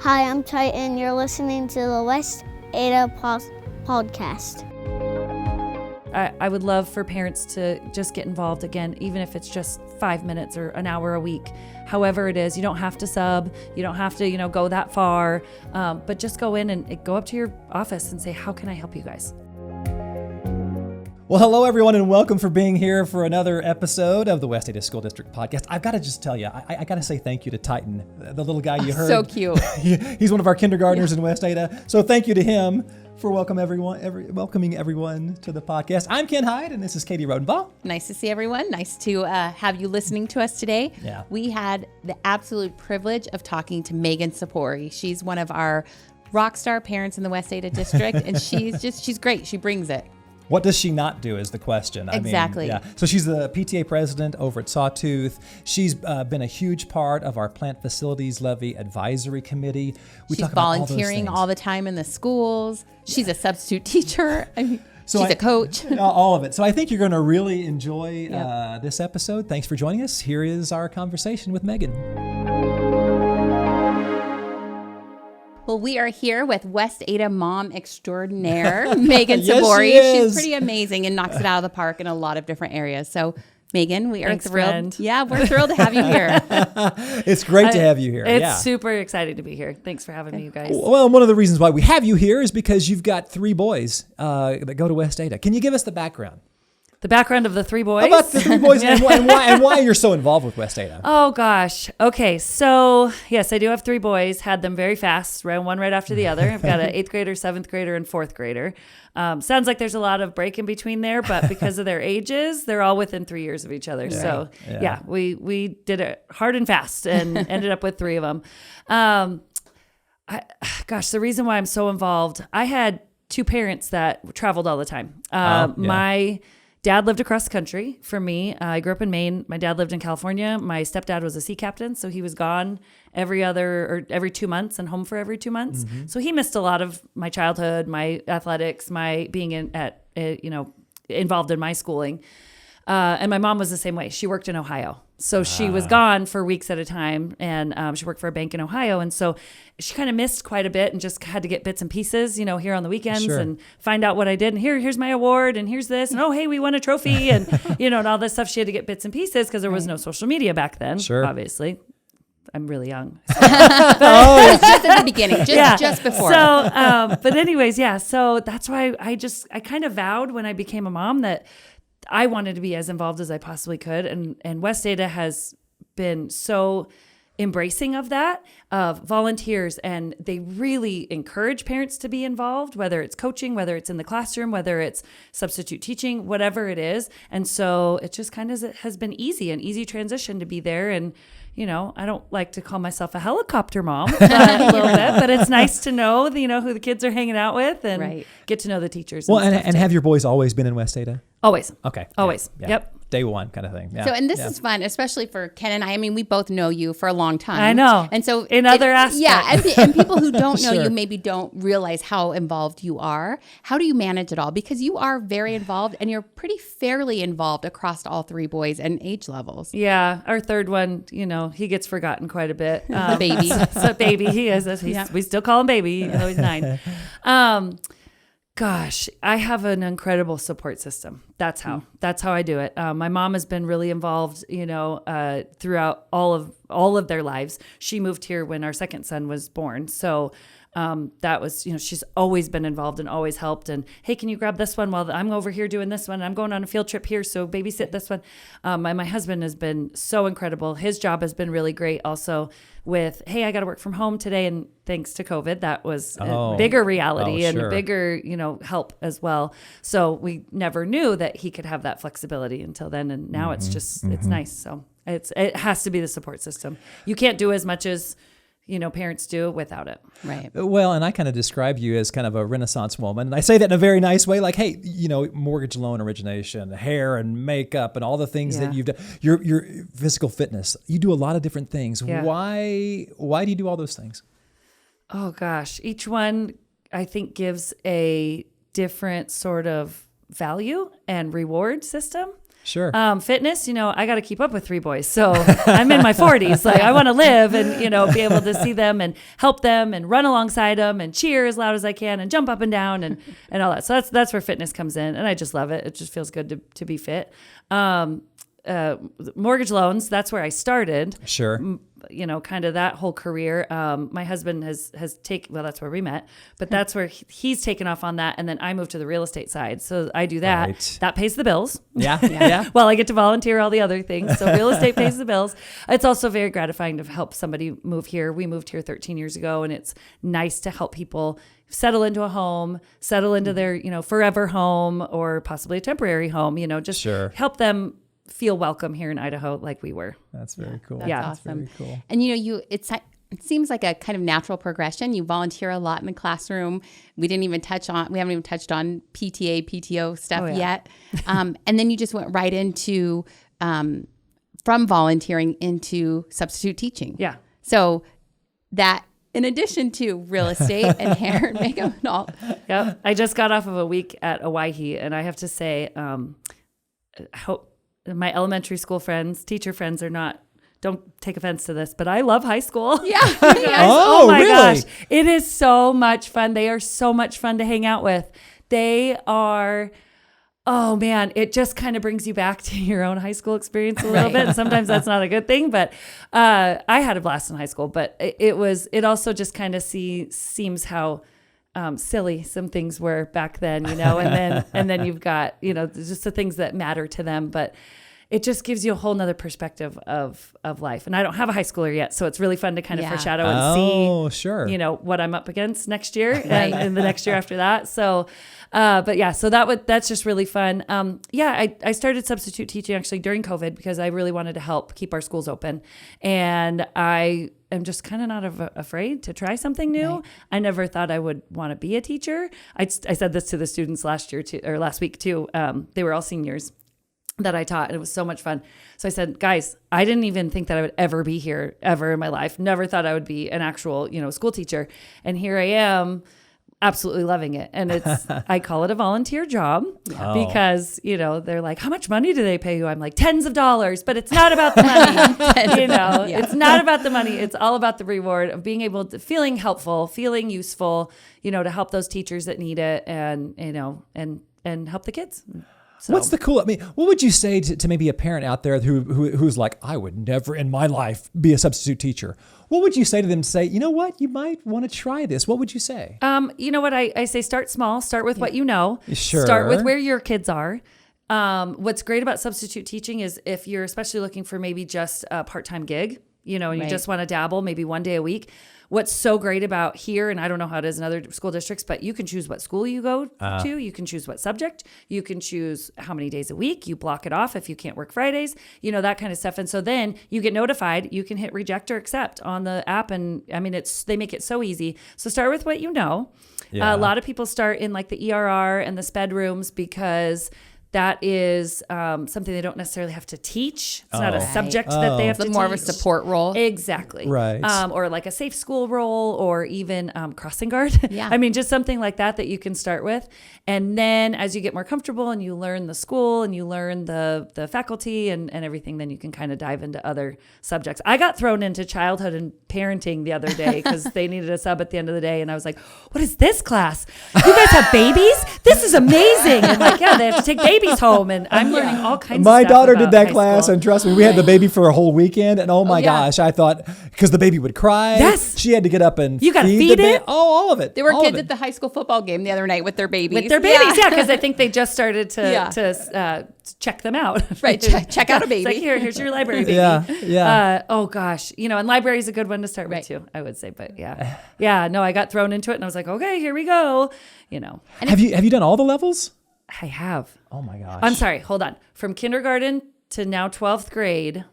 Hi, I'm Titan. You're listening to the West Ada podcast. I would love for parents to just get involved again, even if it's just 5 minutes or an hour a week. However it is, you don't have to sub, you don't have to, go that far, but just go in and go up to your office and say, how can I help you guys? Well, hello, everyone, and welcome for being here for another episode of the West Ada School District podcast. I've got to just tell you, I got to say thank you to Titan, the little guy you heard. So cute. He's one of our kindergartners in West Ada. So thank you to him for welcoming everyone to the podcast. I'm Ken Hyde, and this is Katie Rodenbaugh. Nice to see everyone. Nice to have you listening to us today. Yeah. We had the absolute privilege of talking to Meghan Saboori. She's one of our rock star parents in the West Ada district, and she's great. She brings it. What does she not do is the question. Exactly. So she's the PTA president over at Sawtooth. She's been a huge part of our plant facilities levy advisory committee. She's volunteering all the time in the schools. She's a substitute teacher. She's a coach. All of it. So I think you're going to really enjoy this episode. Thanks for joining us. Here is our conversation with Meghan. Well, we are here with West Ada mom extraordinaire, Meghan Yes, Saboori. she is. She's pretty amazing and knocks it out of the park in a lot of different areas. So, Meghan, we are Thanks, thrilled. friend. Yeah, we're thrilled to have you here. It's great to have you here. It's super exciting to be here. Thanks for having me, you guys. Well, one of the reasons why we have you here is because you've got 3 boys that go to West Ada. Can you give us the background? The background of the 3 boys? About the 3 boys and why you're so involved with West Ada. Oh, gosh. Okay. So, yes, I do have 3 boys. Had them very fast, one right after the other. I've got an 8th grader, 7th grader, and 4th grader. Sounds like there's a lot of break in between there, but because of their ages, they're all within 3 years of each other. Yeah. So, Yeah. we did it hard and fast and ended up with 3 of them. The reason why I'm so involved, I had 2 parents that traveled all the time. My dad lived across the country from me. I grew up in Maine. My dad lived in California. My stepdad was a sea captain, so he was gone every 2 months and home for every 2 months. Mm-hmm. So he missed a lot of my childhood, my athletics, my being involved in my schooling. And my mom was the same way. She worked in Ohio. So she was gone for weeks at a time, and she worked for a bank in Ohio. And so she kind of missed quite a bit and just had to get bits and pieces, here on the weekends and find out what I did. And here's my award, and here's this. And, oh, hey, we won a trophy. And, and all this stuff. She had to get bits and pieces because there was no social media back then, obviously. I'm really young. Just at the beginning, just before. So, but anyways, so that's why I kind of vowed when I became a mom that I wanted to be as involved as I possibly could. And West Ada has been so embracing of that, of volunteers, and they really encourage parents to be involved, whether it's coaching, whether it's in the classroom, whether it's substitute teaching, whatever it is. And so it just kind of has been an easy transition to be there. And I don't like to call myself a helicopter mom a little bit, but it's nice to know, who the kids are hanging out with and get to know the teachers. Well, and have your boys always been in West Ada? Always. Okay. Always. Yeah. Yep. Day one kind of thing. Yeah. So, and this is fun, especially for Ken and I. I mean, we both know you for a long time. I know. And so in other aspects. Yeah. And people who don't know you maybe don't realize how involved you are. How do you manage it all? Because you are very involved and you're pretty fairly involved across all 3 boys and age levels. Yeah. Our 3rd one, he gets forgotten quite a bit. The baby. So baby, he is. We still call him baby, even though he's 9. Gosh, I have an incredible support system. That's how I do it. My mom has been really involved, throughout all of their lives. She moved here when our 2nd son was born. So that was, she's always been involved and always helped. And, hey, can you grab this one while I'm over here doing this one? I'm going on a field trip here, so babysit this one. My husband has been so incredible. His job has been really great also with, hey, I got to work from home today. And thanks to COVID, that was a bigger reality and a bigger, help as well. So we never knew that he could have that flexibility until then. And now it's just, it's nice. So it has to be the support system. You can't do as much as parents do without it. Right. Well, and I kind of describe you as kind of a Renaissance woman. And I say that in a very nice way, like, hey, mortgage loan origination, hair and makeup and all the things that you've done, your physical fitness. You do a lot of different things. Yeah. Why do you do all those things? Oh, gosh. Each one, I think, gives a different sort of value and reward system. Sure. Fitness, I got to keep up with 3 boys. So I'm in my 40s. Like I want to live and, be able to see them and help them and run alongside them and cheer as loud as I can and jump up and down and all that. So that's where fitness comes in. And I just love it. It just feels good to be fit. Mortgage loans, that's where I started. Sure. Kind of that whole career. My husband has taken, well, that's where we met, but that's where he's taken off on that. And then I moved to the real estate side. So I do that. Right. That pays the bills. Yeah. Well, I get to volunteer all the other things. So real estate pays the bills. It's also very gratifying to help somebody move here. We moved here 13 years ago, and it's nice to help people settle into a home, settle into their, forever home or possibly a temporary home, just Sure. help them feel welcome here in Idaho like we were. That's very cool. That's Yeah. awesome. Very cool. And it seems like a kind of natural progression. You volunteer a lot in the classroom. We haven't even touched on PTA, PTO stuff yet. And then you just went right into, from volunteering into substitute teaching. Yeah. So that, in addition to real estate and hair and makeup and all. Yep. I just got off of a week at Owyhee, and I have to say, my elementary school friends, teacher friends don't take offense to this, but I love high school. Yeah. Oh, my really? gosh. It is so much fun. They are so much fun to hang out with. They are, oh man, it just kind of brings you back to your own high school experience a little bit. And sometimes that's not a good thing, but I had a blast in high school, but it also just kind of seems how silly some things were back then, and then you've got, just the things that matter to them, but it just gives you a whole nother perspective of life. And I don't have a high schooler yet, so it's really fun to kind of foreshadow and see, sure. What I'm up against next year and the next year after that. So, so that's just really fun. I started substitute teaching actually during COVID because I really wanted to help keep our schools open. And I am just kind of not afraid to try something new. Right. I never thought I would want to be a teacher. I said this to the students last week too. They were all seniors that I taught, and it was so much fun. So I said, guys, I didn't even think that I would ever be here ever in my life. Never thought I would be an actual, school teacher. And here I am, absolutely loving it. And I call it a volunteer job because, they're like, how much money do they pay you? I'm like, tens of dollars, but it's not about the money. It's not about the money. It's all about the reward of being able to, feeling helpful, feeling useful, to help those teachers that need it and help the kids. So. What's the cool? What would you say to maybe a parent out there who's like, I would never in my life be a substitute teacher? What would you say to them? Say, you know what? You might want to try this. What would you say? You know what? I say start small. Start with what you know. Sure. Start with where your kids are. What's great about substitute teaching is if you're especially looking for maybe just a part-time gig, and you just want to dabble maybe one day a week. What's so great about here, and I don't know how it is in other school districts, but you can choose what school you go to. You can choose what subject. You can choose how many days a week. You block it off if you can't work Fridays, that kind of stuff. And so then you get notified. You can hit reject or accept on the app. And they make it so easy. So start with what you know. Yeah. A lot of people start in like the ERR and the SPED rooms because that is something they don't necessarily have to teach. It's not a subject that they have to teach. More of a support role. Exactly. Right. Or like a safe school role or even crossing guard. Yeah. Just something like that you can start with. And then as you get more comfortable and you learn the school and you learn the faculty and everything, then you can kind of dive into other subjects. I got thrown into childhood and parenting the other day because they needed a sub at the end of the day. And I was like, what is this class? You guys have babies? This is amazing. And like, yeah, they have to take babies home, and I'm learning all kinds of stuff. My daughter did that high class, school. and trust me, we had the baby for a whole weekend, and oh my gosh, I thought, because the baby would cry. Yes. She had to get up and you gotta feed it. All of it. There were all kids of it. at the high school football game the other night with their babies. Because I think they just started to check them out. Right, check out a baby. It's like, here's your library baby. Yeah. Oh gosh, and library is a good one to start with too, I would say. But no, I got thrown into it, and I was like, okay, here we go. Have you done all the levels? I have. Oh my gosh. I'm sorry. Hold on. From kindergarten to now 12th grade. Let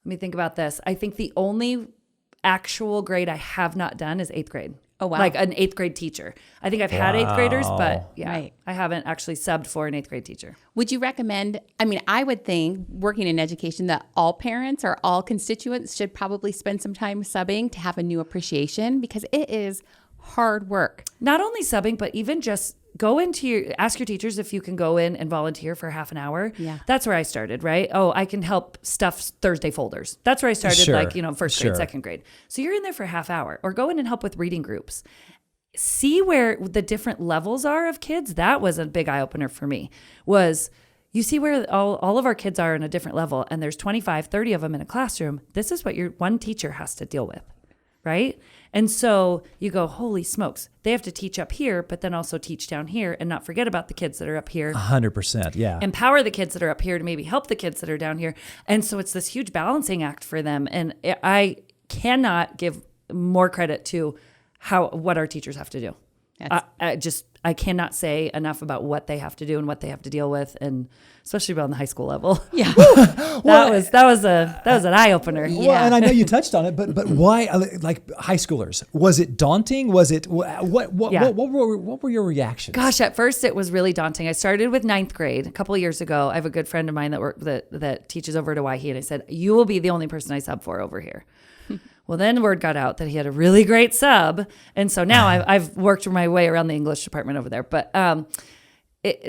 me think about this. I think the only actual grade I have not done is 8th grade. Oh, wow. Like an 8th grade teacher. I think I've had 8th graders, but Right. I haven't actually subbed for an 8th grade teacher. Would you recommend, I would think working in education that all parents or all constituents should probably spend some time subbing to have a new appreciation because it is hard work. Not only subbing, but even just go ask your teachers if you can go in and volunteer for half an hour. Yeah. That's where I started, right? Oh, I can help stuff Thursday folders. That's where I started, first grade, second grade. So you're in there for a half hour, or go in and help with reading groups. See where the different levels are of kids. That was a big eye opener for me, was you see where all of our kids are in a different level, and there's 25, 30 of them in a classroom. This is what your one teacher has to deal with, right? And so you go, holy smokes, they have to teach up here, but then also teach down here, and not forget about the kids that are up here. 100%, yeah. Empower the kids that are up here to maybe help the kids that are down here. And so it's this huge balancing act for them. And I cannot give more credit to what our teachers have to do. I cannot say enough about what they have to do and what they have to deal with, and especially on the high school level. Yeah, that was an eye opener. Well, and I know you touched on it, but why? Like high schoolers, was it daunting? Was it what were your reactions? Gosh, at first it was really daunting. I started with 9th grade a couple of years ago. I have a good friend of mine that teaches over at Hawaii, and I said, "You will be the only person I sub for over here." Well, then word got out that he had a really great sub. And so now I've worked my way around the English department over there. But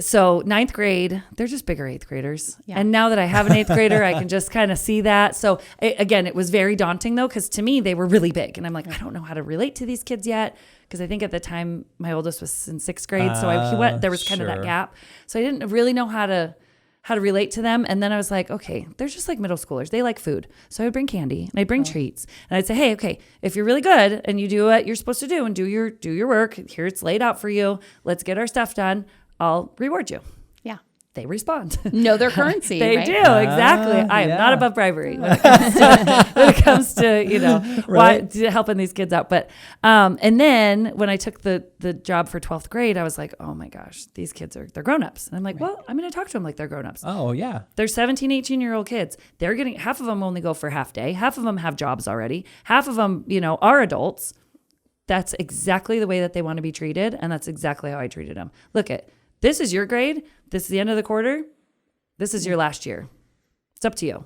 so 9th grade, they're just bigger 8th graders. Yeah. And now that I have an 8th grader, I can just kind of see that. So it was very daunting though, because to me, they were really big. And I'm like, I don't know how to relate to these kids yet. Because I think at the time my oldest was in 6th grade. So there was kind of that gap. So I didn't really know how to relate to them. And then I was like, okay, they're just like middle schoolers. They like food. So I would bring candy and I'd bring treats. And I'd say, hey, okay, if you're really good and you do what you're supposed to do and do your work, here it's laid out for you. Let's get our stuff done. I'll reward you. Yeah. They respond. Know their currency. They right? do, exactly. I am not above bribery when it comes to right. Helping these kids out. But and then when I took the job for 12th grade, I was like, oh my gosh, these kids they're grown-ups. And I'm like, well, I'm going to talk to them like they're grown-ups. Oh yeah. They're 17, 18-year-old kids. They're getting, half of them only go for half day. Half of them have jobs already. Half of them, are adults. That's exactly the way that they want to be treated. And that's exactly how I treated them. This is your grade. This is the end of the quarter. This is your last year. It's up to you.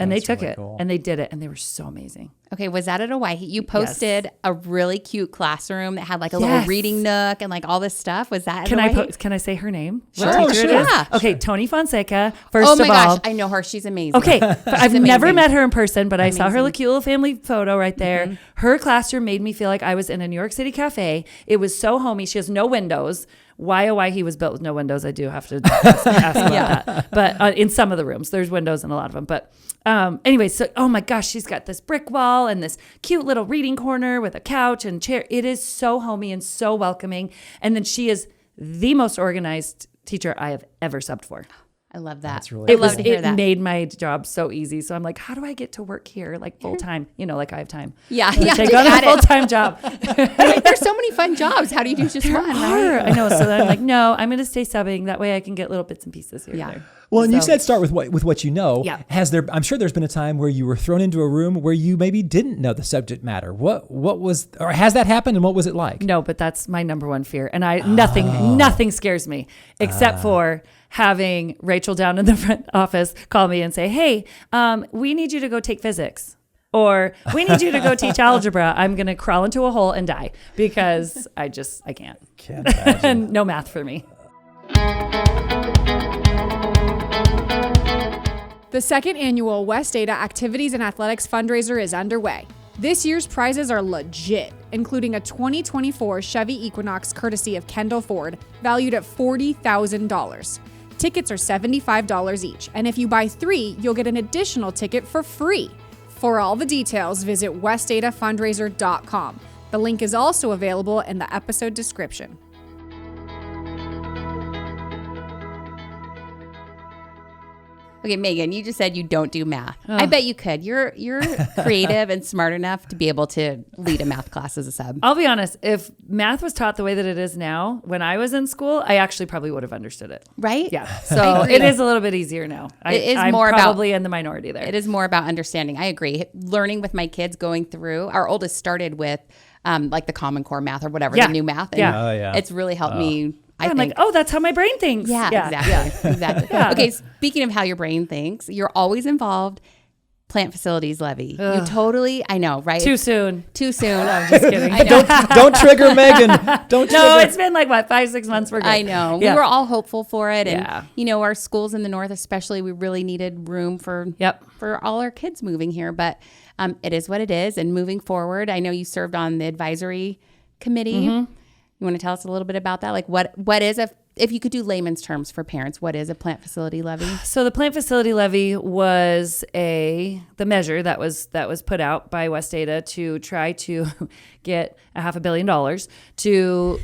And they took really it cool. And they did it. And they were so amazing. Okay. Was that at Hawaii? You posted a really cute classroom that had like a little reading nook and like all this stuff. Was that at Hawaii? Can I say her name? Sure. What teacher it is? Yeah. Okay. Tony Fonseca. First of all. Oh my gosh. I know her. She's amazing. Okay. I've never met her in person, but I saw her cute little family photo right there. Mm-hmm. Her classroom made me feel like I was in a New York City cafe. It was so homey. She has no windows. Why Hawaii was built with no windows, I do have to ask about that. But in some of the rooms, there's windows in a lot of them. But anyway, so, oh my gosh, she's got this brick wall and this cute little reading corner with a couch and chair. It is so homey and so welcoming. And then she is the most organized teacher I have ever subbed for. I love that. That's really cool. It made my job so easy. So I'm like, how do I get to work here like full time? Like I have time. Yeah. Take on a full-time job. There's so many fun jobs. How do you do just one? Right? I know. So then I'm like, no, I'm going to stay subbing. That way I can get little bits and pieces here and there. Well, and you said start with what you know. Yeah. I'm sure there's been a time where you were thrown into a room where you maybe didn't know the subject matter. What was, or has that happened, and what was it like? No, but that's my number one fear. And nothing scares me except for having Rachel down in the front office call me and say, hey, we need you to go take physics. Or we need you to go teach algebra. I'm going to crawl into a hole and die because I can't. Can't imagine. No math for me. The second annual West Ada Activities and Athletics fundraiser is underway. This year's prizes are legit, including a 2024 Chevy Equinox courtesy of Kendall Ford, valued at $40,000. Tickets are $75 each, and if you buy 3, you'll get an additional ticket for free. For all the details, visit westadafundraiser.com. The link is also available in the episode description. Okay, Megan, you just said you don't do math. I bet you could. You're creative and smart enough to be able to lead a math class as a sub. I'll be honest. If math was taught the way that it is now, when I was in school, I actually probably would have understood it. Right? Yeah. So it is a little bit easier now. I'm probably in the minority there. It is more about understanding. I agree. Learning with my kids, going through. Our oldest started with like the Common Core math or whatever, the new math. And it's really helped me. I'm like, oh, that's how my brain thinks. Yeah. Exactly. Yeah. Okay, speaking of how your brain thinks, you're always involved plant facilities levy. You totally, I know, right? Too soon. Too soon. I'm just kidding. Don't trigger Meghan. Don't No, trigger. it's been like, what, 5-6 months? We're good. I know. Yeah. We were all hopeful for it. And, Yeah. you know, our schools in the north, especially, we really needed room for all our kids moving here. But it is what it is. And moving forward, I know you served on the advisory committee. Mm-hmm. You want to tell us a little bit about that? Like what is if you could do layman's terms for parents, what is a plant facility levy? So the plant facility levy was the measure that was put out by West Ada to try to get $500 million to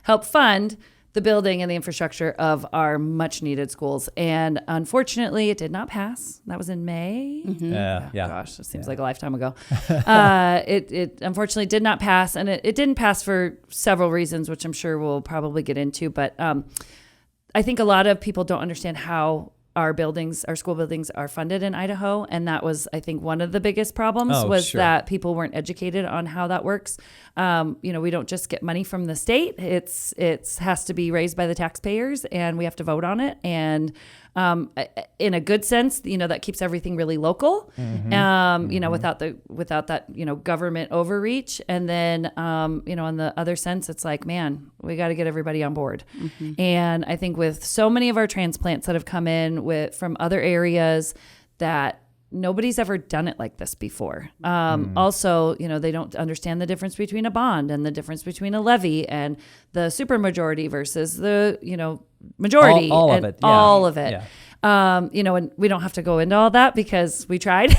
help fund the building and the infrastructure of our much needed schools. And unfortunately, it did not pass. That was in May. Mm-hmm. Yeah. Gosh, it seems like a lifetime ago. It unfortunately did not pass, and it didn't pass for several reasons, which I'm sure we'll probably get into. But I think a lot of people don't understand how our school buildings are funded in Idaho. And that was, I think, one of the biggest problems that people weren't educated on how that works. We don't just get money from the state. It has to be raised by the taxpayers, and we have to vote on it. And in a good sense, that keeps everything really local, without that, government overreach. And then, in the other sense, it's like, man, we got to get everybody on board. Mm-hmm. And I think with so many of our transplants that have come in from other areas that nobody's ever done it like this before. Also, they don't understand the difference between a bond and the difference between a levy and the supermajority versus the, majority. All and of it. Yeah. All of it. Yeah. And we don't have to go into all that because we tried.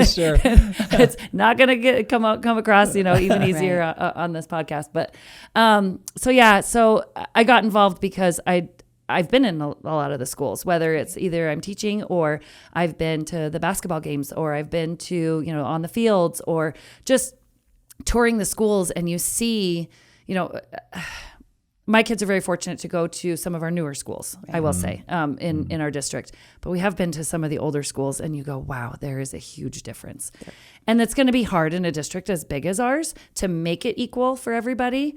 Sure. It's not going to come across, even easier on this podcast. But, so I got involved because I've been in a lot of the schools, whether it's either I'm teaching or I've been to the basketball games or I've been to, on the fields or just touring the schools, and you see, my kids are very fortunate to go to some of our newer schools, I will say, in our district. But we have been to some of the older schools, and you go, wow, there is a huge difference. Yeah. And it's going to be hard in a district as big as ours to make it equal for everybody.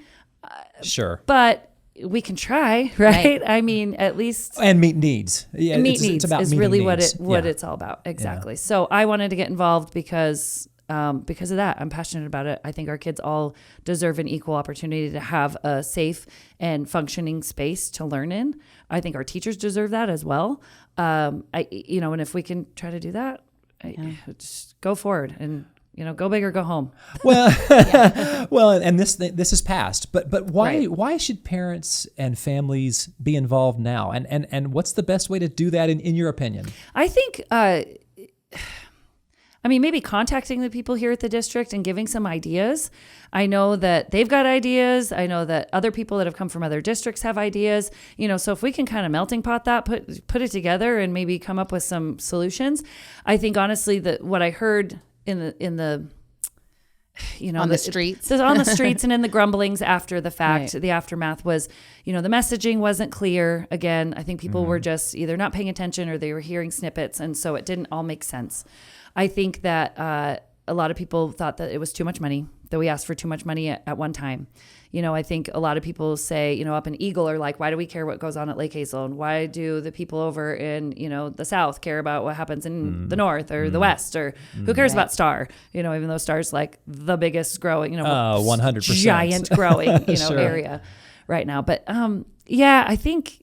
Sure. But we can try, right? I mean, at least and meet needs. Yeah, it's about is really needs. what it's all about. Exactly. Yeah. So I wanted to get involved because of that. I'm passionate about it. I think our kids all deserve an equal opportunity to have a safe and functioning space to learn in. I think our teachers deserve that as well. And if we can try to do that, just go forward and. Go big or go home. Well, and this is passed. But why should parents and families be involved now? And what's the best way to do that in your opinion? I think, maybe contacting the people here at the district and giving some ideas. I know that they've got ideas. I know that other people that have come from other districts have ideas. So if we can kind of melting pot that, put it together and maybe come up with some solutions. I think honestly that what I heard in the on the streets on the streets and in the grumblings after the fact, the aftermath was, the messaging wasn't clear. Again, I think people were just either not paying attention or they were hearing snippets. And so it didn't all make sense. I think that a lot of people thought that it was too much money, that we asked for too much money at one time. I think a lot of people say, up in Eagle are like, why do we care what goes on at Lake Hazel? And why do the people over in, the South care about what happens in the North or the West? Or who cares about Star? Even though Star's like the biggest growing, 100% giant growing, sure. area right now. But I think,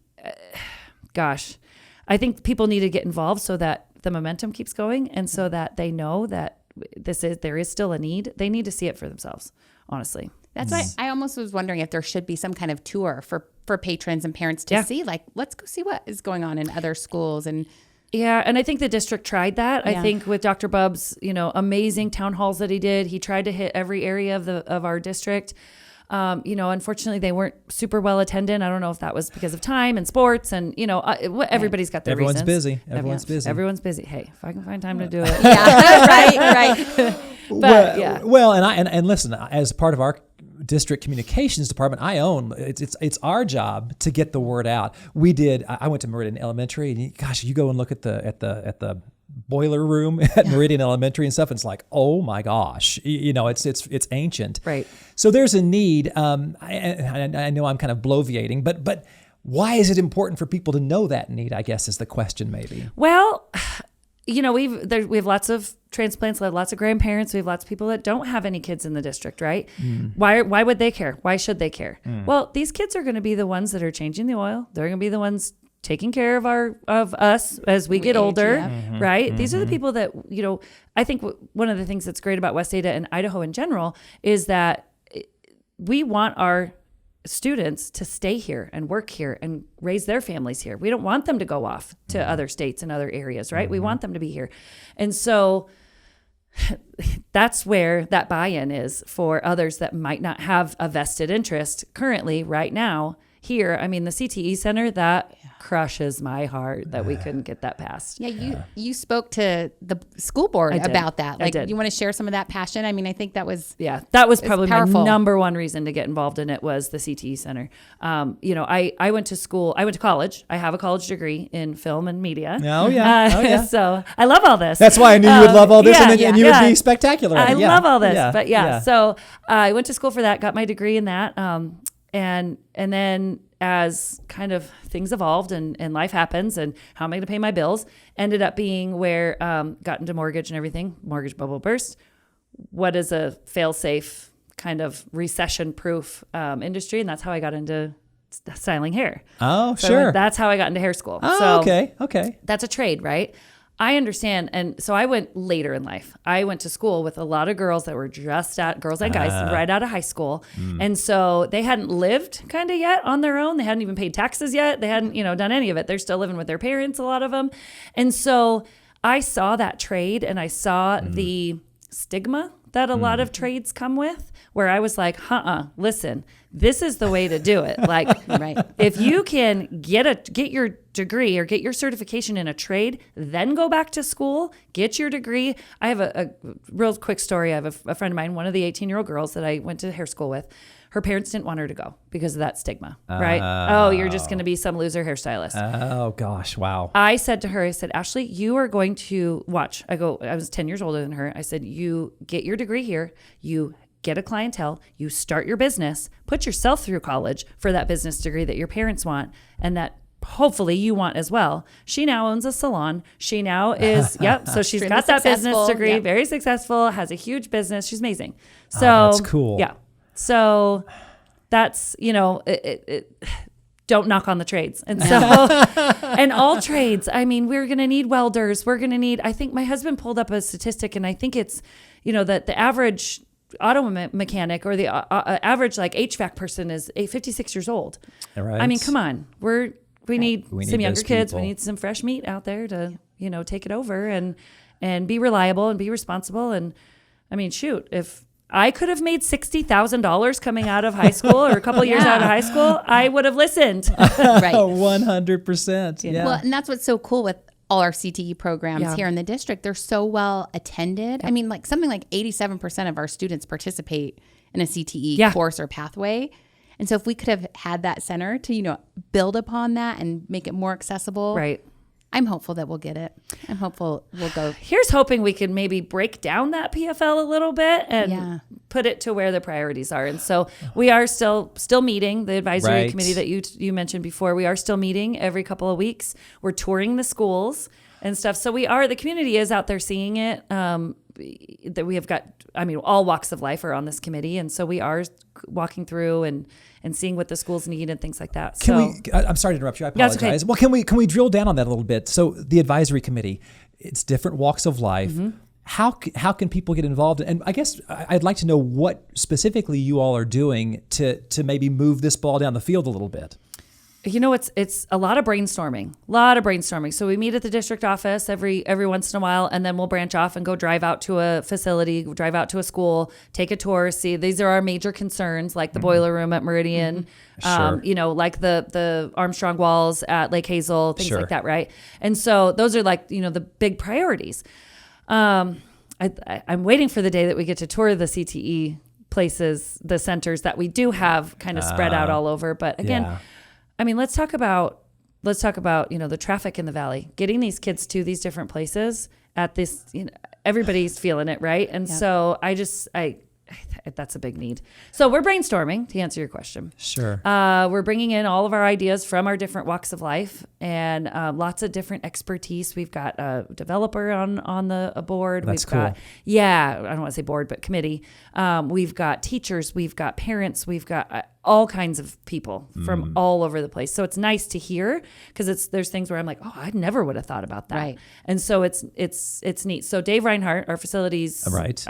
I think people need to get involved so that the momentum keeps going and so that they know that there is still a need. They need to see it for themselves, honestly. That's why I almost was wondering if there should be some kind of tour for patrons and parents to see, like, let's go see what is going on in other schools. And I think the district tried that. I think with Dr. Bubb's, amazing town halls that he did, he tried to hit every area of our district. Unfortunately, they weren't super well attended. I don't know if that was because of time and sports and, everybody's got their reasons. Everyone's busy. Everyone's busy. Hey, if I can find time to do it. right. But well, and listen, as part of our district communications department, it's our job to get the word out. I went to Meridian Elementary, and gosh, you go and look at the boiler room at Meridian Elementary and stuff, and it's like, oh my gosh, it's ancient. Right. So there's a need. I know I'm kind of bloviating, but why is it important for people to know that need, I guess, is the question maybe. Well, you know, we have lots of transplants, lots of grandparents. We have lots of people that don't have any kids in the district, right? Why would they care? Why should they care? Well, these kids are going to be the ones that are changing the oil. They're going to be the ones taking care of us as we get older, right? These are the people that, you know, I think one of the things that's great about West Ada and Idaho in general is that we want our students to stay here and work here and raise their families here. We don't want them to go off to other states and other areas, right? We want them to be here. And so that's where that buy-in is for others that might not have a vested interest currently right now here. I mean, the CTE Center, that crushes my heart that we couldn't get that passed. Yeah, you spoke to the school board about that. Like, you want to share some of that passion? I mean, I think that was probably powerful. My number one reason to get involved in it was the CTE Center. You know, I went to college. I have a college degree in film and media. So I love all this. That's why I knew you would love all this, and you would be spectacular. I love all this, So I went to school for that, got my degree in that, and then as kind of things evolved and life happens and how am I going to pay my bills, ended up being where got into mortgage and everything. Mortgage bubble burst. What is a fail-safe kind of recession-proof industry? And that's how I got into styling hair. Oh, so sure. That's how I got into hair school. Oh, okay. That's a trade, right? I understand. And so I went later in life. I went to school with a lot of girls that were just girls and guys right out of high school. And so they hadn't lived kind of yet on their own. They hadn't even paid taxes yet. They hadn't, done any of it. They're still living with their parents, a lot of them. And so I saw that trade and I saw the stigma that a lot of trades come with, where I was like, listen, this is the way to do it. Like, if you can get your degree or get your certification in a trade, then go back to school, get your degree. I have a real quick story. I have a friend of mine, one of the 18-year-old girls that I went to hair school with. Her parents didn't want her to go because of that stigma, right? Oh, you're just going to be some loser hairstylist. Oh, gosh. Wow. I said to her, Ashley, you are going to watch. I was 10 years older than her. I said, you get your degree here. You get a clientele. You start your business. Put yourself through college for that business degree that your parents want and that hopefully you want as well. She now owns a salon. She now is, so she's got that business degree, very successful, has a huge business. She's amazing. So that's cool. Yeah. So that's, don't knock on the trades. And so, and all trades, I mean, we're going to need welders. We're going to need, I think my husband pulled up a statistic and I think it's, that the average auto mechanic or the average like HVAC person is 56 years old. Right. I mean, come on, we need some younger kids. People. We need some fresh meat out there to, take it over and be reliable and be responsible. And I mean, shoot, if I could have made $60,000 coming out of high school or a couple years out of high school, I would have listened. Right. 100%. Yeah. Well, and that's what's so cool with all our CTE programs here in the district. They're so well attended. I mean, like something like 87% of our students participate in a CTE course or pathway. And so if we could have had that center to, build upon that and make it more accessible. Right. I'm hopeful that we'll get it. I'm hopeful we'll go. Here's hoping we could maybe break down that PFL a little bit and put it to where the priorities are. And so we are still meeting, the advisory committee that you mentioned before. We are still meeting every couple of weeks. We're touring the schools and stuff. So the community is out there seeing it. That we have got, all walks of life are on this committee. And so we are walking through and seeing what the schools need and things like that. I'm sorry to interrupt you. I apologize. Okay. Well, can we drill down on that a little bit? So the advisory committee, it's different walks of life. Mm-hmm. How can people get involved? And I guess I'd like to know what specifically you all are doing to maybe move this ball down the field a little bit. It's a lot of brainstorming. So we meet at the district office every once in a while, and then we'll branch off and go drive out to a facility, drive out to a school, take a tour, see these are our major concerns, like the boiler room at Meridian, like the Armstrong walls at Lake Hazel, things like that, right? And so those are like, the big priorities. I'm waiting for the day that we get to tour the CTE places, the centers that we do have kind of spread out all over. But again, let's talk about, the traffic in the valley, getting these kids to these different places at this, everybody's feeling it. Right. And so I that's a big need. So we're brainstorming, to answer your question. Sure. We're bringing in all of our ideas from our different walks of life and lots of different expertise. We've got a developer on the board. That's We've got, cool. I don't want to say board, but committee. We've got teachers. We've got parents. We've got all kinds of people from all over the place. So it's nice to hear because there's things where I'm like, oh, I never would have thought about that. Right. And so it's neat. So Dave Reinhardt, our facilities. Right.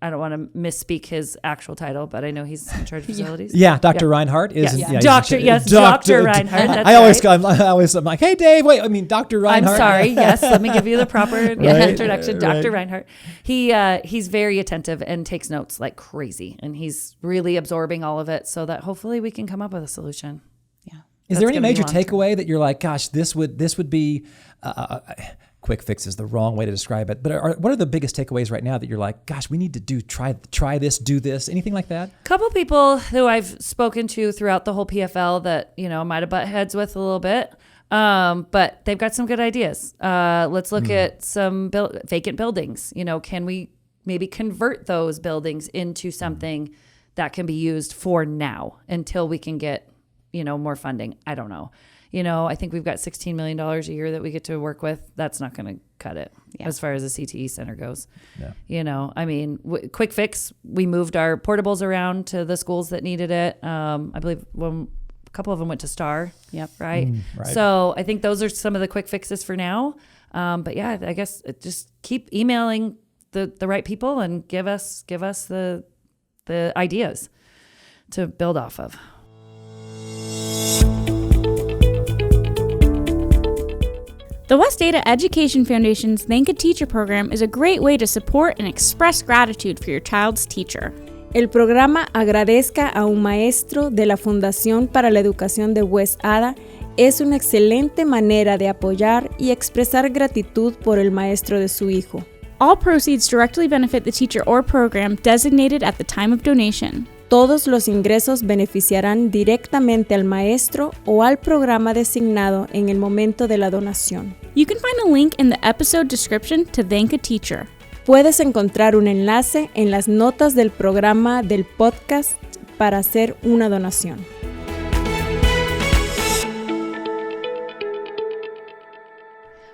I don't want to misspeak his actual title, but I know he's in charge of facilities. Yeah, Dr. Reinhardt is. Yes. Yeah, Dr. Reinhardt. That's I'm like, hey, Dave, wait, I mean, Dr. Reinhardt. I'm sorry. Yes, let me give you the proper introduction. Dr. Right. Reinhardt. He's very attentive and takes notes like crazy, and he's really absorbing all of it so that hopefully we can come up with a solution. Yeah. Is there any major takeaway that you're like, gosh, this would be quick fix is the wrong way to describe it, but what are the biggest takeaways right now that you're like, gosh, we need to try this, do this, anything like that? A couple people who I've spoken to throughout the whole PFL that, might have butt heads with a little bit, but they've got some good ideas. Let's look at some vacant buildings. Can we maybe convert those buildings into something that can be used for now until we can get, more funding? I don't know. I think we've got $16 million a year that we get to work with. That's not going to cut it as far as the CTE center goes. Yeah. I mean, quick fix, we moved our portables around to the schools that needed it. I believe a couple of them went to Star. Yep. Right. Right. So I think those are some of the quick fixes for now. But yeah, I guess just keep emailing the right people and give us the ideas to build off of. The West Ada Education Foundation's Thank a Teacher program is a great way to support and express gratitude for your child's teacher. El programa Agradezca a un Maestro de la Fundación para la Educación de West Ada es una excelente manera de apoyar y expresar gratitud por el maestro de su hijo. All proceeds directly benefit the teacher or program designated at the time of donation. Todos los ingresos beneficiarán directamente al maestro o al programa designado en el momento de la donación. You can find a link in the episode description to Thank a Teacher. Puedes encontrar un enlace en las notas del programa del podcast para hacer una donación.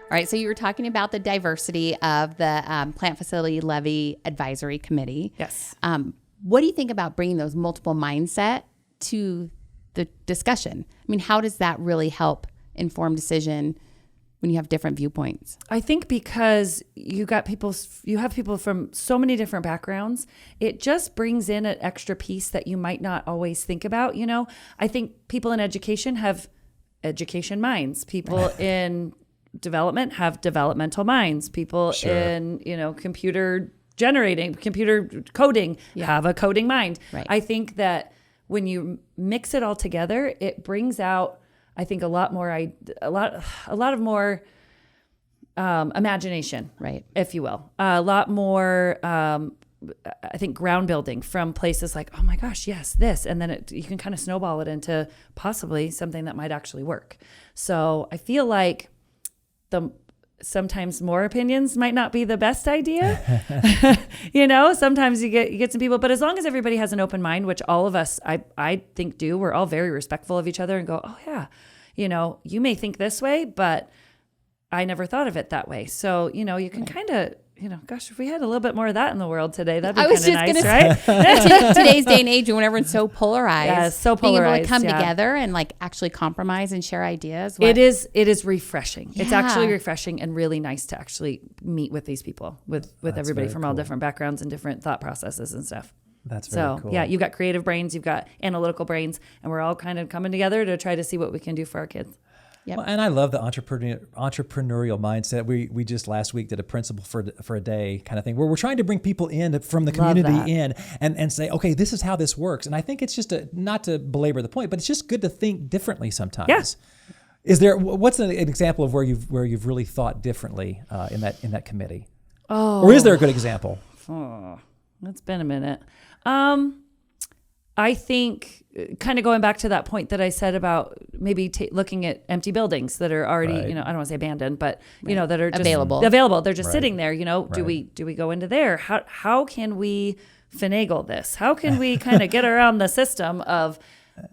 All right, so you were talking about the diversity of the Plant Facility Levy Advisory Committee. Yes. What do you think about bringing those multiple mindset to the discussion? I mean, how does that really help inform decision when you have different viewpoints? I think because you have people from so many different backgrounds, it just brings in an extra piece that you might not always think about. I think people in education have education minds. People in development have developmental minds. People in, computer coding have a coding mind. Right. I think that when you mix it all together, it brings out, I think, a lot of more imagination, right, if you will, a lot more I think ground building from places like, oh my gosh, yes, this, and then you can kind of snowball it into possibly something that might actually work. So I feel like sometimes more opinions might not be the best idea. Sometimes you get some people, but as long as everybody has an open mind, which all of us, I think do, we're all very respectful of each other and go, oh yeah, you may think this way, but I never thought of it that way. So, you can kind of, gosh, if we had a little bit more of that in the world today, that'd be kind of nice, right? Today's day and age, when everyone's so polarized, being able to come together and actually compromise and share ideas. It is refreshing. Yeah. It's actually refreshing and really nice to actually meet with these people, with everybody from all different backgrounds and different thought processes and stuff. That's very cool. Yeah, you've got creative brains, you've got analytical brains, and we're all kind of coming together to try to see what we can do for our kids. Yep. Well, and I love the entrepreneurial mindset. We just last week did a principle for a day kind of thing where we're trying to bring people in from the community in and say, okay, this is how this works. And I think it's just not to belabor the point, but it's just good to think differently sometimes. Yeah. What's an example of where you've really thought differently in that committee? Or is there a good example? It's been a minute. I think kind of going back to that point that I said about maybe looking at empty buildings that are already, Right. I don't want to say abandoned, but that are just Available. They're just sitting there, do we go into there? How can we finagle this? How can we kind of get around the system of,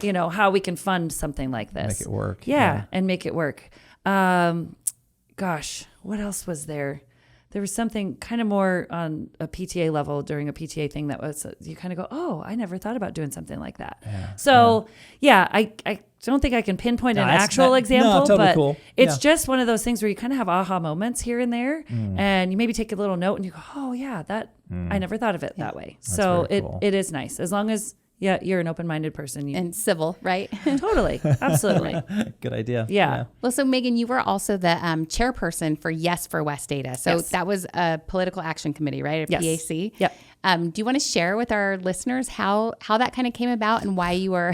how we can fund something like this? Make it work. Yeah. And make it work. Gosh, what else was there? There was something kind of more on a PTA level during a PTA thing that was, you kind of go, oh, I never thought about doing something like that. Yeah, so I don't think I can pinpoint an actual example, totally but cool. It's just one of those things where you kind of have aha moments here and there, and you maybe take a little note and you go, oh yeah, I never thought of it that way. That's so very cool. it is nice as long as you're an open-minded person. And civil, right? Totally. Absolutely. Good idea. Yeah. Well, so Megan, you were also the chairperson for Yes for West Ada. So that was a political action committee, right? A PAC. Yep. Do you want to share with our listeners how that kind of came about and why you were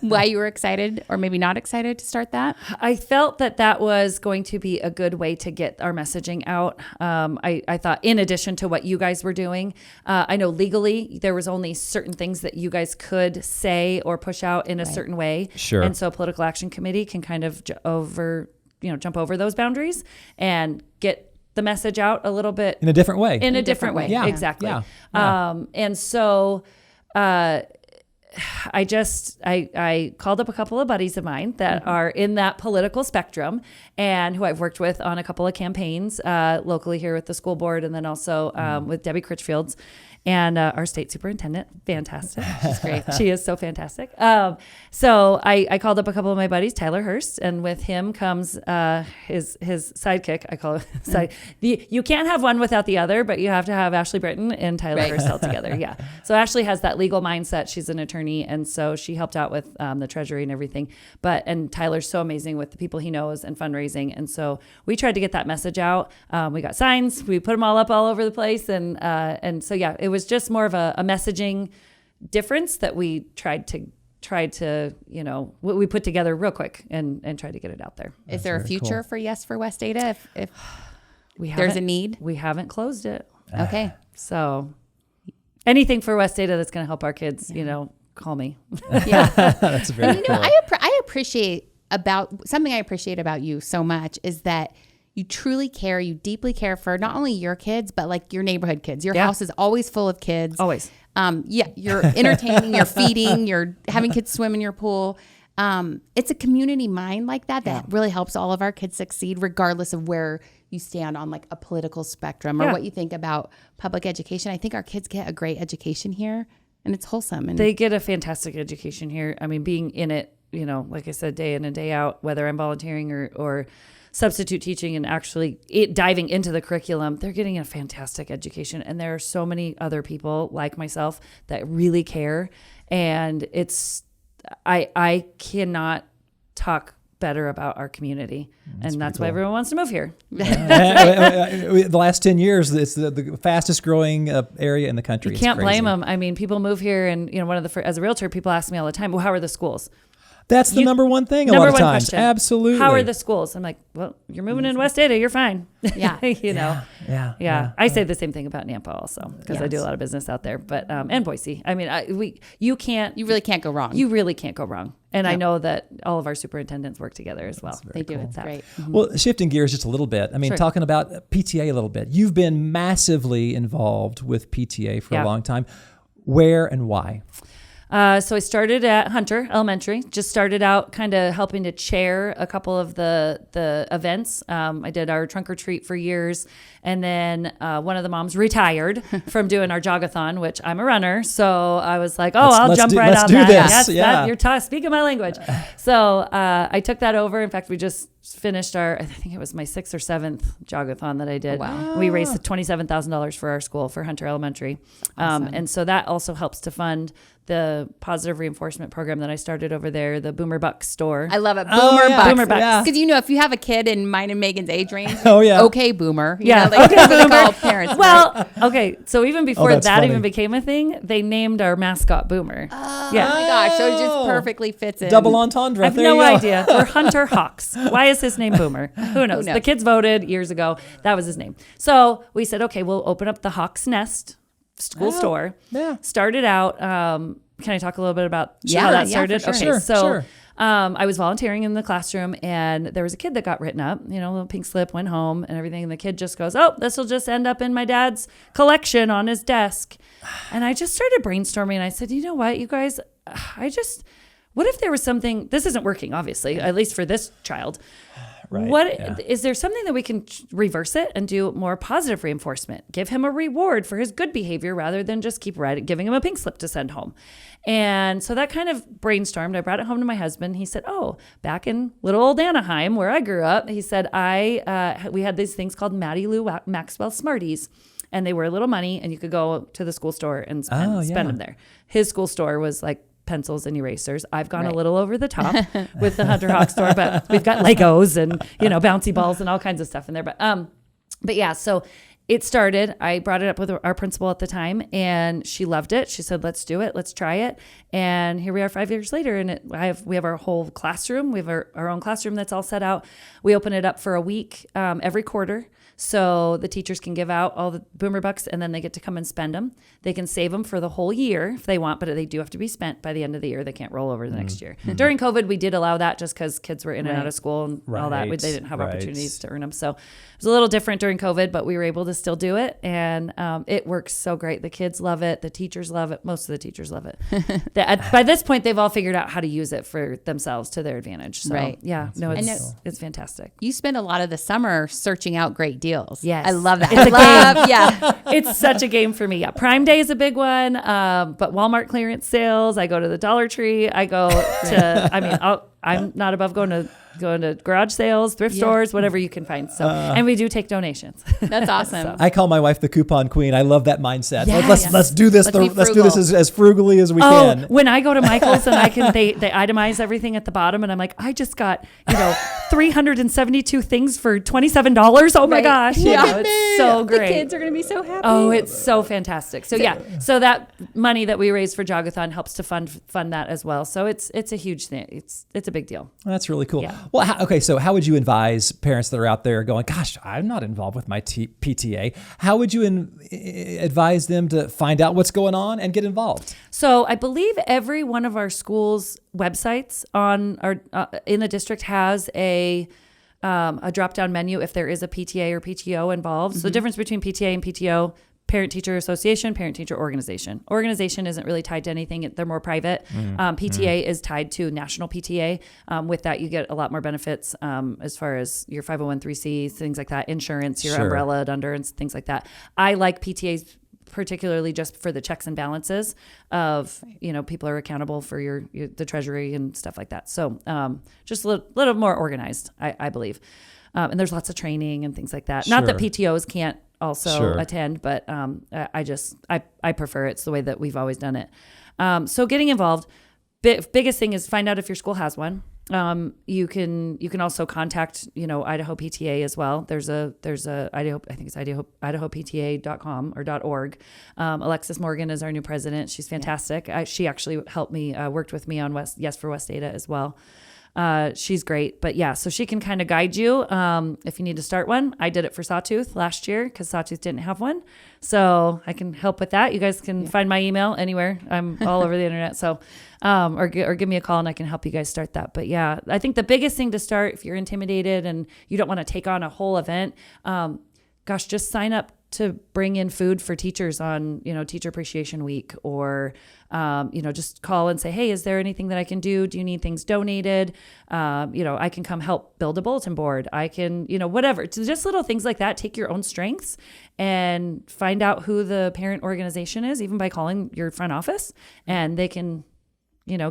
why you were excited or maybe not excited to start that? I felt that was going to be a good way to get our messaging out. I thought, in addition to what you guys were doing, I know legally there was only certain things that you guys could say or push out in a certain way. Sure. And so a political action committee can kind of jump over those boundaries and get the message out a little bit in a different way. In a different way. Yeah. Exactly. Yeah. And so I called up a couple of buddies of mine that are in that political spectrum and who I've worked with on a couple of campaigns locally here with the school board, and then also with Debbie Critchfield's and our state superintendent. Fantastic. She's great. She is so fantastic. So I called up a couple of my buddies, Tyler Hurst, and with him comes his sidekick. I call it you can't have one without the other, but you have to have Ashley Britton and Tyler Hurst all together. Yeah. So Ashley has that legal mindset. She's an attorney, and so she helped out with the treasury and everything. And Tyler's so amazing with the people he knows and fundraising. And so we tried to get that message out. We got signs. We put them all up all over the place. And so, yeah, it was just more of a messaging difference that we tried to we put together real quick and tried to get it out there. Is there a future for Yes for West Ada if there's a need? We haven't closed it. Okay. So anything for West Ada that's going to help our kids, call me. Yeah. That's very cool. I appreciate about you so much is that you truly care, you deeply care for not only your kids, but like your neighborhood kids. Your house is always full of kids. Always. You're entertaining, you're feeding, you're having kids swim in your pool. It's a community mind like that really helps all of our kids succeed, regardless of where you stand on like a political spectrum or what you think about public education. I think our kids get a great education here, and it's wholesome. And they get a fantastic education here. I mean, being in it, like I said, day in and day out, whether I'm volunteering or substitute teaching and actually diving into the curriculum, they're getting a fantastic education. And there are so many other people like myself that really care. And I cannot talk better about our community. And that's why everyone wants to move here. The last 10 years, it's the fastest growing area in the country. You can't blame them. I mean, people move here and, as a realtor, people ask me all the time, well, how are the schools? That's the number one thing a lot of times. Question. Absolutely. How are the schools? I'm like, well, you're moving in West Ada, you're fine. Yeah. Yeah. I say the same thing about Nampa also, because I do a lot of business out there, but and Boise. I mean, you really can't go wrong. You really can't go wrong. And I know that all of our superintendents work together as well. They do. It's great. Mm-hmm. Well, shifting gears just a little bit. I mean, talking about PTA a little bit. You've been massively involved with PTA for a long time. Where and why? So I started at Hunter Elementary, just started out kind of helping to chair a couple of the events. I did our trunk or treat for years. And then one of the moms retired from doing our jogathon, which I'm a runner. So I was like, I'll jump right on that. Yes, speaking my language. So I took that over. In fact, we just finished I think it was my 6th or 7th jogathon that I did. Wow. We raised $27,000 for our school, for Hunter Elementary. Awesome. And so that also helps to fund the positive reinforcement program that I started over there, the Boomer Bucks store. I love it. Boomer Bucks. Because, if you have a kid in mine and Megan's age range, okay, Boomer. Okay, Boomer. Parents, well, okay. So even before that even became a thing, they named our mascot Boomer. Oh my gosh. So it just perfectly fits in. Double entendre. I have no idea. We're Hunter Hawks. Why is his name Boomer? Who knows? The kids voted years ago. That was his name. So we said, okay, we'll open up the Hawks Nest school store. Yeah. Started out can I talk a little bit about Yeah, how that yeah, started? for sure. Okay, so Sure. I was volunteering in the classroom, and there was a kid that got written up, a little pink slip, went home and everything. And the kid just goes, oh, this will just end up in my dad's collection on his desk. And I just started brainstorming, and I said, you know what, you guys, what if there was something, this isn't working, obviously, at least for this child. Right. Is there something that we can reverse it and do more positive reinforcement? Give him a reward for his good behavior rather than just keep giving him a pink slip to send home. And so that kind of brainstormed. I brought it home to my husband. He said, oh, back in little old Anaheim where I grew up, he said, we had these things called Maddie Lou Maxwell Smarties. And they were a little money, and you could go to the school store and spend them there. His school store was like pencils and erasers. I've gone a little over the top with the Hunter Hawk store, but we've got Legos and, bouncy balls and all kinds of stuff in there. But yeah, so it started. I brought it up with our principal at the time, and she loved it. She said, let's do it. Let's try it. And here we are 5 years later, and we have our whole classroom. We have our own classroom that's all set out. We open it up for a week every quarter. So the teachers can give out all the boomer bucks, and then they get to come and spend them. They can save them for the whole year if they want, but they do have to be spent by the end of the year. They can't roll over the next year. During COVID, we did allow that just because kids were in and out of school and all that. They didn't have opportunities to earn them. So it was a little different during COVID, but we were able to still do it. And it works so great. The kids love it. The teachers love it. Most of the teachers love it. By this point, they've all figured out how to use it for themselves to their advantage. So it's fantastic. You spend a lot of the summer searching out great deals. Yes. I love that. It's a game. It's such a game for me. Yeah. Prime Day is a big one. But Walmart clearance sales, I go to the Dollar Tree. I go to, I'm not above going to garage sales, thrift stores, whatever you can find. So, and we do take donations. That's awesome. I call my wife the coupon queen. I love that mindset. Yes. Let's do this. Let's do this as frugally as we can. When I go to Michael's and they itemize everything at the bottom, and I'm like, I just got 372 things for $27. Oh my gosh! It's so great. The kids are going to be so happy. Oh, it's so fantastic. So so that money that we raise for Jogathon helps to fund that as well. So it's a huge thing. It's a big deal. That's really cool. Yeah. Well, so how would you advise parents that are out there going, gosh, I'm not involved with my PTA. How would you advise them to find out what's going on and get involved? So I believe every one of our schools' websites on our in the district has a drop-down menu if there is a PTA or PTO involved. So the difference between PTA and PTO: parent-teacher association, parent-teacher organization. Organization isn't really tied to anything. They're more private. PTA is tied to national PTA. With that, you get a lot more benefits as far as your 501(c)(3), things like that, insurance, you're umbrellaed under, and things like that. I like PTAs particularly just for the checks and balances of, people are accountable for the treasury and stuff like that. So just a little more organized, I believe. And there's lots of training and things like that. Not that PTOs can't also attend, but I prefer it. It's the way that we've always done it. So getting involved, biggest thing is find out if your school has one. You can also contact, Idaho PTA as well. There's a Idaho, I think it's idahopta.com or .org. Alexis Morgan is our new president. She's fantastic. She actually helped me, worked with me on Yes for West Ada as well. She's great, but so she can kind of guide you if you need to start one. I did it for Sawtooth last year because Sawtooth didn't have one, so I can help with that. You guys can find my email anywhere. I'm all over the internet, so or give me a call and I can help you guys start that. But I think the biggest thing to start if you're intimidated and you don't want to take on a whole event, just sign up to bring in food for teachers on, Teacher Appreciation Week, or, just call and say, hey, is there anything that I can do? Do you need things donated? I can come help build a bulletin board. I can, whatever. So just little things like that. Take your own strengths and find out who the parent organization is, even by calling your front office, and they can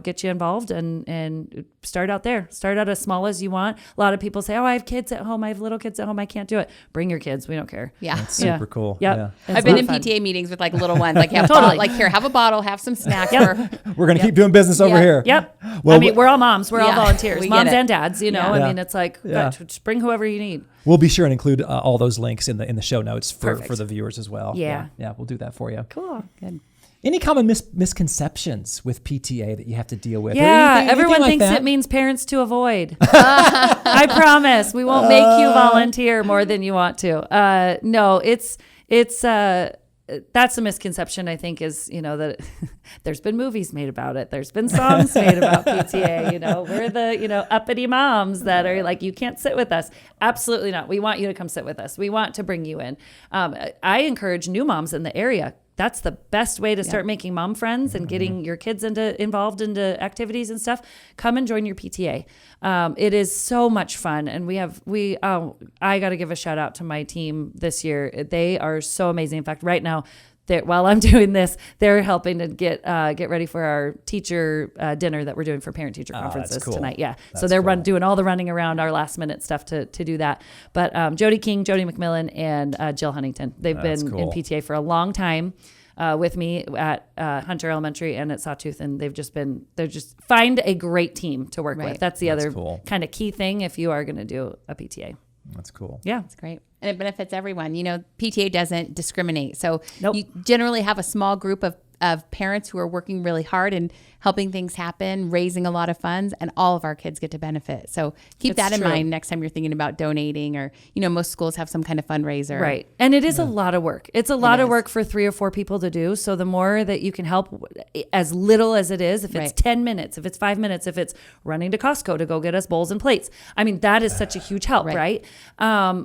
get you involved and start out there. Start out as small as you want. A lot of people say, I have kids at home. I have little kids at home. I can't do it. Bring your kids. We don't care. Yeah. That's super cool. Yep. Yeah. I've been in PTA meetings with little ones, here, have a bottle, have some snacks. We're going to keep doing business over here. Yep. Well, we're all moms. We're all volunteers. Moms and dads, it's like, just bring whoever you need. We'll be sure and include all those links in the show notes for the viewers as well. Yeah. Yeah. We'll do that for you. Cool. Good. Any common misconceptions with PTA that you have to deal with? Yeah, everyone thinks it means parents to avoid. I promise we won't make you volunteer more than you want to. No, it's that's a misconception, I think, is, that there's been movies made about it. There's been songs made about PTA. We're the, uppity moms that are like, you can't sit with us. Absolutely not. We want you to come sit with us. We want to bring you in. I encourage new moms in the area. That's the best way to start making mom friends and getting your kids involved into activities and stuff. Come and join your PTA. It is so much fun. And I got to give a shout out to my team this year. They are so amazing. In fact, right now, while I'm doing this, they're helping to get ready for our teacher dinner that we're doing for parent-teacher conferences tonight. Yeah, so they're doing all the running around our last-minute stuff to do that. But Jody King, Jody McMillan, and Jill Huntington, they've been in PTA for a long time with me at Hunter Elementary and at Sawtooth, and they're just find a great team to work with. That's the other kind of key thing if you are going to do a PTA. That's cool. Yeah. That's great. And it benefits everyone. PTA doesn't discriminate. So you generally have a small group of parents who are working really hard and helping things happen, raising a lot of funds, and all of our kids get to benefit. So keep that in mind next time you're thinking about donating, or, most schools have some kind of fundraiser. Right. And it is a lot of work. It's a lot of work for 3 or 4 people to do. So the more that you can help, as little as it is, if it's 10 minutes, if it's 5 minutes, if it's running to Costco to go get us bowls and plates, that is such a huge help, right?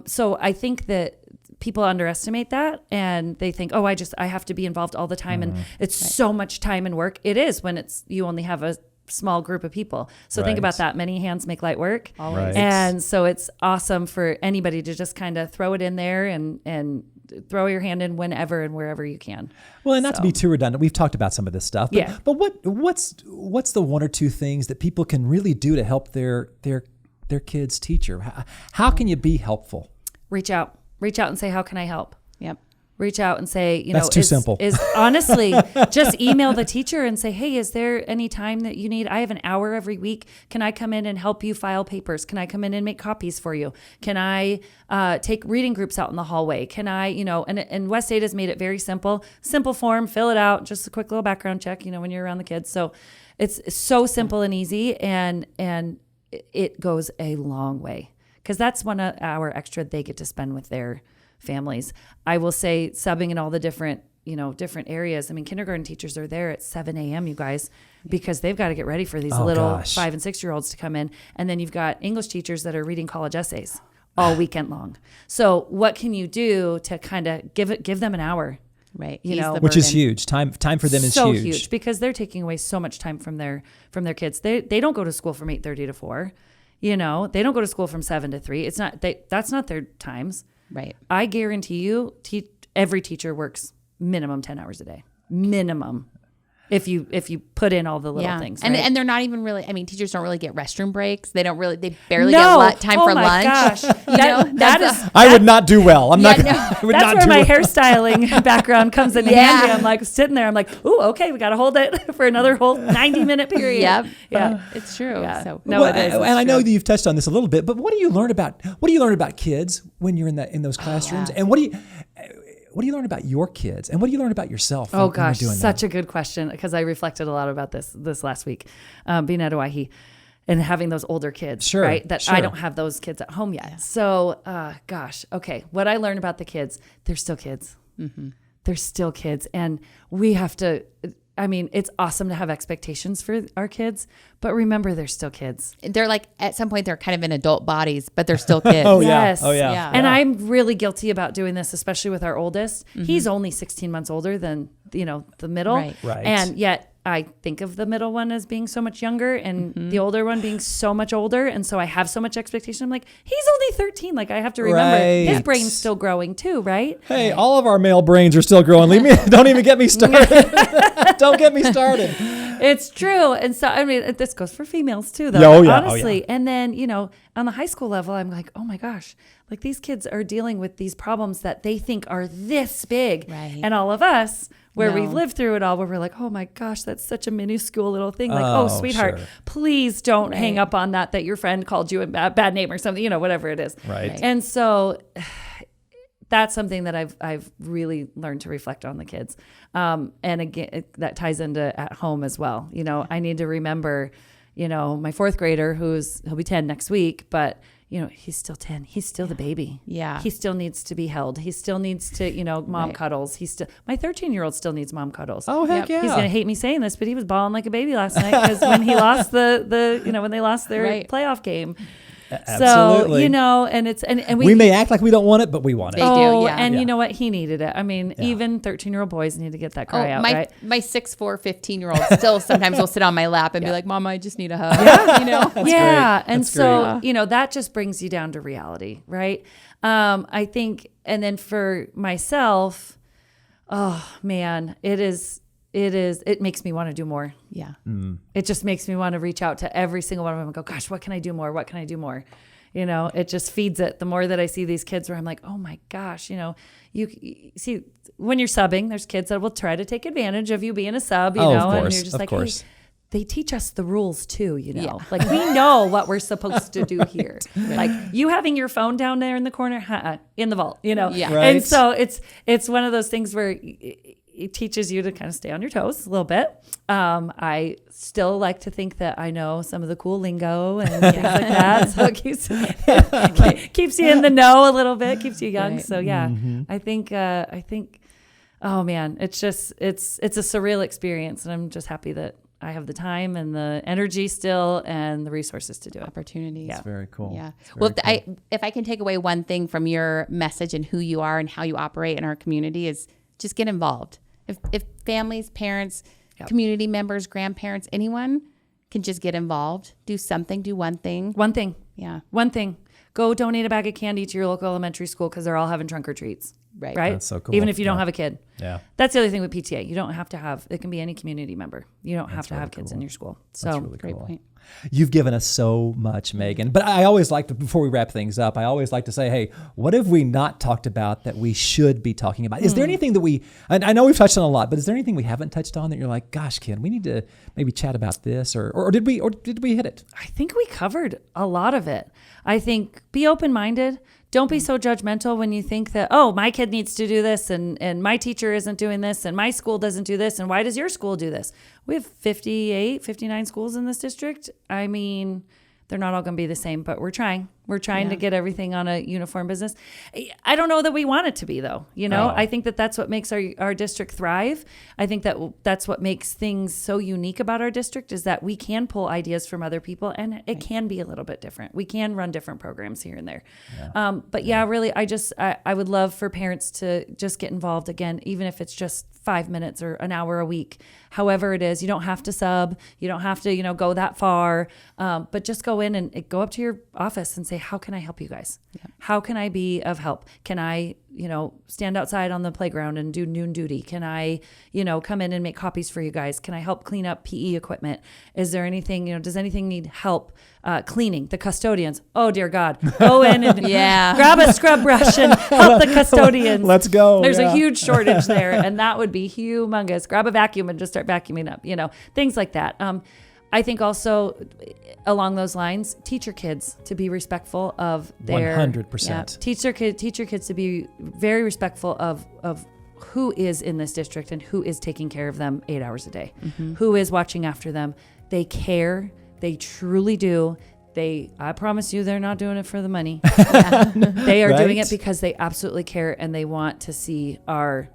So I think that people underestimate that, and they think, I have to be involved all the time. And it's so much time and work. It is when you only have a small group of people. So think about that. Many hands make light work. Always. And so it's awesome for anybody to just kind of throw it in there and throw your hand in whenever and wherever you can. Well, and not to be too redundant, we've talked about some of this stuff. But what's the 1 or 2 things that people can really do to help their kids' teacher? How can you be helpful? Reach out and say, how can I help? Yep. Reach out and say, that's too simple. Is honestly, just email the teacher and say, hey, is there any time that you need? I have an hour every week. Can I come in and help you file papers? Can I come in and make copies for you? Can I take reading groups out in the hallway? Can I, and West Ada has made it very simple form, fill it out, just a quick little background check, when you're around the kids. So it's so simple and easy, and it goes a long way. Because that's 1 hour extra they get to spend with their families. I will say, subbing in all the different areas. Kindergarten teachers are there at 7 a.m., you guys, because they've got to get ready for these little 5 and 6 year olds to come in. And then you've got English teachers that are reading college essays all weekend long. So what can you do to kind of give them an hour? Right. Which is huge. Time for them is so huge. huge, because they're taking away so much time from their kids. They don't go to school from 8:30 to 4. They don't go to school from 7 to 3. It's not that's not their times. Right. I guarantee you, every teacher works minimum 10 hours a day. Minimum. If you put in all the little things. Right? And they're not even really, teachers don't really get restroom breaks. They barely get time for lunch. Gosh. I would not do well. That's where my hairstyling background comes in handy. I'm like sitting there. I'm like, ooh, okay, we got to hold it for another whole 90-minute period. Yep. Yeah. It's true. Yeah. So it is. And I know that you've touched on this a little bit, but what do you learn about kids when you're in those classrooms? And what do you learn about your kids, and what do you learn about yourself? Oh gosh, such a good question, because I reflected a lot about this last week, being at Oahe and having those older kids, right? I don't have those kids at home yet. Yeah. So, okay. What I learned about the kids, they're still kids. Mm-hmm. They're still kids, and we have to. It's awesome to have expectations for our kids, but remember, they're still kids. They're like, at some point, they're kind of in adult bodies, but they're still kids. Yes. Oh, yeah. And I'm really guilty about doing this, especially with our oldest. Mm-hmm. He's only 16 months older than, the middle. Right. And yet I think of the middle one as being so much younger, and the older one being so much older. And so I have so much expectation. I'm like, he's only 13. Like, I have to remember his brain's still growing too, right? Hey, all of our male brains are still growing. Don't even get me started. Don't get me started. It's true. And so, this goes for females too, though. Honestly. Oh, yeah. And then, on the high school level, I'm like, oh my gosh, like these kids are dealing with these problems that they think are this big. Right. And all of us, where we've lived through it all, where we're like, oh my gosh, that's such a minuscule little thing. Like, sweetheart, please don't hang up on that your friend called you a bad name or something, whatever it is. Right. And so that's something that I've really learned to reflect on the kids. And again, that ties into at home as well. I need to remember, my 4th grader he'll be 10 next week, but he's still 10. He's still the baby. Yeah. He still needs to be held. He still needs to, mom cuddles. My 13-year-old still needs mom cuddles. Oh, heck yeah. He's going to hate me saying this, but he was bawling like a baby last night because when he lost when they lost their playoff game. Absolutely. So, and we may act like we don't want it, but we want it. They do, yeah. And you know what? He needed it. I mean, even 13-year-old boys need to get that cry out, right? My 6'4", 15-year-old still sometimes will sit on my lap and be like, Mama, I just need a hug. That's great. And That's so, that just brings you down to reality, right? I think, and then for myself, oh man, it makes me want to do more. Yeah. It just makes me want to reach out to every single one of them and go, gosh, what can I do more? What can I do more? It just feeds it. The more that I see these kids where I'm like, oh my gosh, you see, when you're subbing, there's kids that will try to take advantage of you being a sub, of and course, you're just of like, course. hey, they teach us the rules too, like we know what we're supposed to do here. Like you having your phone down there in the corner, in the vault, Yeah. Right. And so it's one of those things where it teaches you to kind of stay on your toes a little bit. I still like to think that I know some of the cool lingo and things like that. So it keeps you in the know a little bit, keeps you young. Right. So yeah, I think, oh man, it's a surreal experience, and I'm just happy that I have the time and the energy still and the resources to do it. Opportunities. Yeah. It's very cool. Yeah. It's very cool. If I can take away one thing from your message and who you are and how you operate in our community is just get involved. If families, parents, community members, grandparents, anyone can just get involved, do something, do one thing. One thing. Yeah. One thing. Go donate a bag of candy to your local elementary school because they're all having trunk or treats. Right. That's so cool. Even if you don't have a kid. Yeah. That's the other thing with PTA. You don't have to have, it can be any community member. You don't have to have kids in your school. So That's really Great cool. point. You've given us so much, Megan. But I always like to, before we wrap things up, I always like to say, hey, what have we not talked about that we should be talking about? Is there anything that I know we've touched on a lot, but is there anything we haven't touched on that you're like, gosh, Ken, we need to maybe chat about this, or did we hit it? I think we covered a lot of it. I think be open-minded. Don't be so judgmental when you think that, oh, my kid needs to do this and my teacher isn't doing this and my school doesn't do this. And why does your school do this? We have 59 schools in this district. I mean, they're not all going to be the same, but we're trying. We're trying to get everything on a uniform business. I don't know that we want it to be, though. I think that's what makes our district thrive. I think that's what makes things so unique about our district is that we can pull ideas from other people, and it can be a little bit different. We can run different programs here and there. Yeah. Really, I would love for parents to just get involved again, even if it's just 5 minutes or an hour a week, however it is. You don't have to sub. You don't have to, go that far. But just go in and go up to your office and say, how can I help you guys? Yeah. How can I be of help? Can I, stand outside on the playground and do noon duty? Can I, come in and make copies for you guys? Can I help clean up PE equipment? Is there anything, does anything need help cleaning? The custodians, oh dear God, go in and grab a scrub brush and help the custodians. Let's go. There's a huge shortage there, and that would be humongous. Grab a vacuum and just start vacuuming up, things like that. I think also along those lines, teach your kids to be respectful of their 100%. Teach your kids to be very respectful of who is in this district and who is taking care of them 8 hours a day, who is watching after them. They care. They truly do. I promise you, they're not doing it for the money. They are doing it because they absolutely care, and they want to see our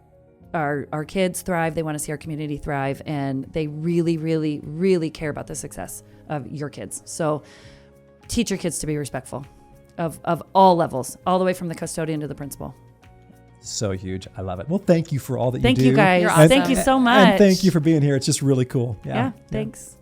kids thrive. They want to see our community thrive, and they really, really, really care about the success of your kids. So teach your kids to be respectful of all levels, all the way from the custodian to the principal. So huge. I love it. Well, thank you for all that you do. Thank you guys. You're awesome. Thank you so much. And thank you for being here. It's just really cool. Yeah, thanks.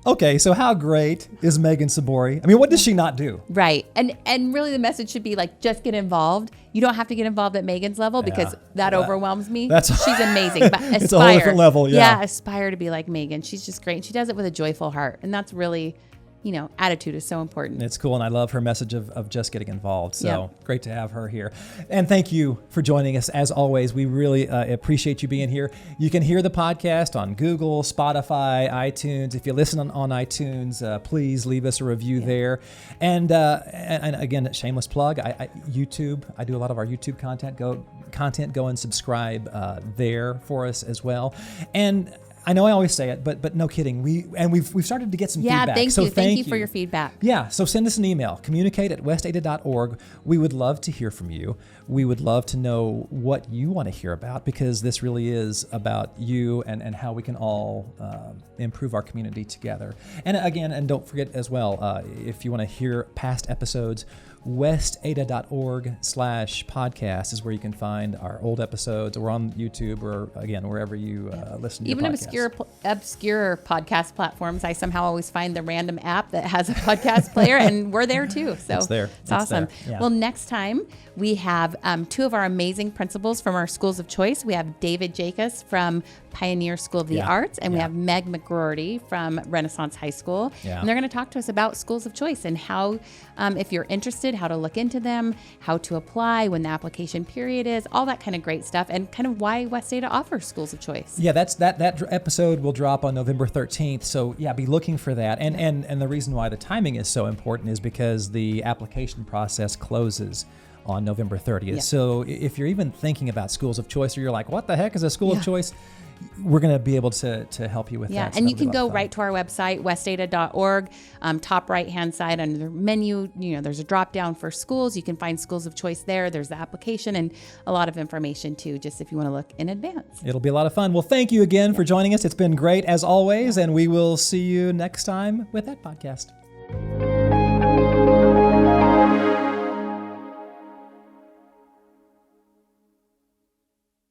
Okay, so how great is Meghan Saboori? I mean, what does she not do? Right. And really the message should be like, just get involved. You don't have to get involved at Megan's level because that overwhelms me. She's amazing. But aspire. It's a whole different level, Yeah, aspire to be like Megan. She's just great. She does it with a joyful heart. And that's really, attitude is so important. It's cool, and I love her message of just getting involved. So great to have her here. And thank you for joining us. As always, we really appreciate you being here. You can hear the podcast on Google, Spotify, iTunes. If you listen on iTunes, please leave us a review there. And again, shameless plug, YouTube. I do a lot of our YouTube content. Go and subscribe there for us as well. And I know I always say it, but no kidding. We've started to get some Yeah, feedback. thank you for your feedback. Yeah, so send us an email, communicate@westada.org. We would love to hear from you. We would love to know what you want to hear about, because this really is about you and how we can all improve our community together. And again, and don't forget as well, if you want to hear past episodes, westada.org/podcast is where you can find our old episodes. We're on YouTube or, again, wherever you listen to Even your podcasts. obscure podcast platforms, I somehow always find the random app that has a podcast player, and we're there too. So It's there. It's awesome. there. Yeah. Well, next time we have two of our amazing principals from our schools of choice. We have David Jacobs from Pioneer School of the Arts, and we have Meg McGroarty from Renaissance High School. Yeah. And they're going to talk to us about schools of choice and how, if you're interested, how to look into them, how to apply, when the application period is, all that kind of great stuff, and kind of why West Ada offers schools of choice. Yeah, that episode will drop on November 13th. So yeah, be looking for that. And the reason why the timing is so important is because the application process closes on November 30th. Yeah. So if you're even thinking about schools of choice, or you're like, what the heck is a school of choice? We're going to be able to help you with that. Yeah, So and you that'll be can a lot go of fun. right to our website, westada.org. Top right-hand side under the menu, there's a drop-down for schools. You can find schools of choice there. There's the application and a lot of information, too, just if you want to look in advance. It'll be a lot of fun. Well, thank you again for joining us. It's been great, as always, and we will see you next time with that podcast.